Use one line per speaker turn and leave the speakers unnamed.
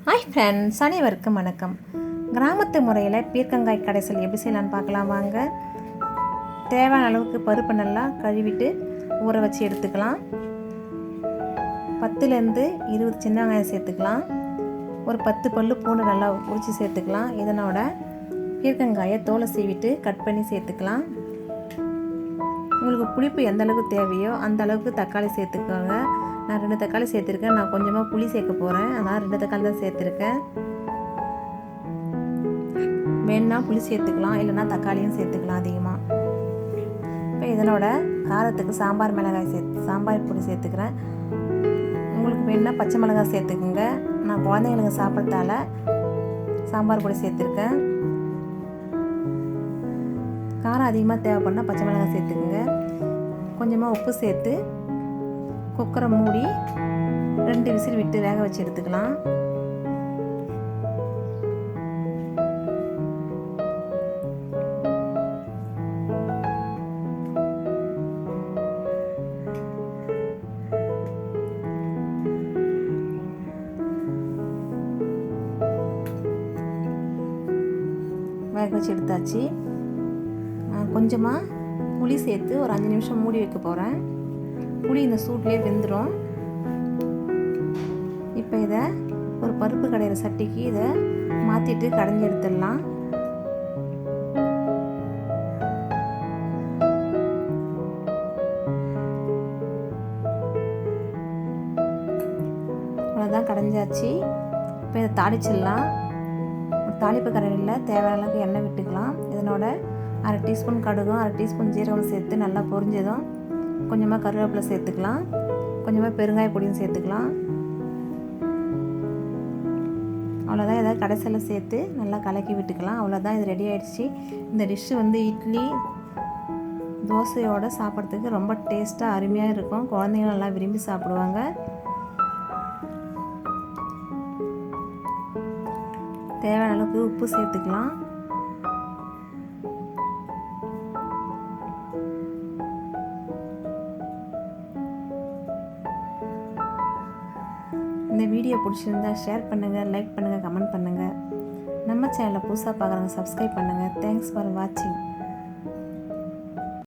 Hi friends, அனைவருக்கும் வணக்கம். கிராமத்து முறையில் பீர்க்கங்காய் கடைசல் எப்படி செய்யலான்னு பார்க்கலாம் வாங்க. தேவையான அளவுக்கு பருப்பு நல்லா கழுவிட்டு ஊற வச்சு எடுத்துக்கலாம். 10லேருந்து 20 சின்ன வெங்காயம் சேர்த்துக்கலாம். ஒரு 10 பல்லு பூண்டு நல்லா உரித்து சேர்த்துக்கலாம். இதனோட பீர்க்கங்காயை தோலை சீவிட்டு கட் பண்ணி சேர்த்துக்கலாம். உங்களுக்கு புளிப்பு எந்த அளவுக்கு தேவையோ அந்த அளவுக்கு தக்காளி சேர்த்துக்கோங்க. நான் 2 தக்காளி சேர்த்துருக்கேன். நான் கொஞ்சமாக புளி சேர்க்க போகிறேன், அதனால் 2 தக்காளி தான் சேர்த்துருக்கேன். வேணுன்னா புளி சேர்த்துக்கலாம், இல்லைன்னா தக்காளியும் சேர்த்துக்கலாம் அதிகமாக. இப்போ இதனோட காரத்துக்கு சாம்பார் பொடி சேர்த்துக்கிறேன். உங்களுக்கு வேணுன்னா பச்சை மிளகாய் சேர்த்துக்குங்க. நான் குழந்தைங்களுக்கு சாப்பிட்றதால சாம்பார் பொடி சேர்த்துருக்கேன். காரம் அதிகமாக தேவைப்படனா பச்சை மிளகாய் சேர்த்துக்குங்க. கொஞ்சமாக உப்பு சேர்த்து குக்கரை மூடி 2 விசில் விட்டு வேக வச்சு எடுத்துக்கலாம். வேக வச்சு எடுத்தாச்சு. கொஞ்சமாக புளி சேர்த்து ஒரு 5 நிமிஷம் மூடி வைக்க போகிறேன். புளி இந்த சூட்லேயே வெந்துடும். இப்போ இதை ஒரு பருப்பு கடையிற சட்டிக்கு இதை மாற்றிட்டு கடைஞ்சி எடுத்துடலாம். அவ்வளோதான், கடைஞ்சாச்சு. இப்போ இதை தாளிச்சிடலாம். தாளிப்பு கரையில் தேவையான அளவுக்கு எண்ணெய் விட்டுக்கலாம். இதனோட 1/2 டீஸ்பூன் கடுகும் 1/2 டீஸ்பூன் ஜீரகம் சேர்த்து நல்லா பொரிஞ்சதும் கொஞ்சமாக கருவேப்பிலை சேர்த்துக்கலாம். கொஞ்சமாக பெருங்காய பொடியும் சேர்த்துக்கலாம். அவ்வளோதான், ஏதாவது கடைசியில் சேர்த்து நல்லா கலக்கி விட்டுக்கலாம். அவ்வளோதான், இது ரெடி ஆகிடுச்சு. இந்த டிஷ்ஷு இட்லி தோசையோடு சாப்பிட்றதுக்கு ரொம்ப டேஸ்ட்டாக அருமையாக இருக்கும். குழந்தைங்க நல்லா விரும்பி சாப்பிடுவாங்க. தேவையான அளவுக்கு உப்பு சேர்த்துக்கலாம். இந்த வீடியோ பிடிச்சிருந்தா ஷேர் பண்ணுங்கள், லைக் பண்ணுங்கள், கமெண்ட் பண்ணுங்கள். நம்ம சேனலை புதுசாக பார்க்குறவங்க சப்ஸ்கிரைப் பண்ணுங்கள். தேங்க்ஸ் ஃபார் வாட்சிங்.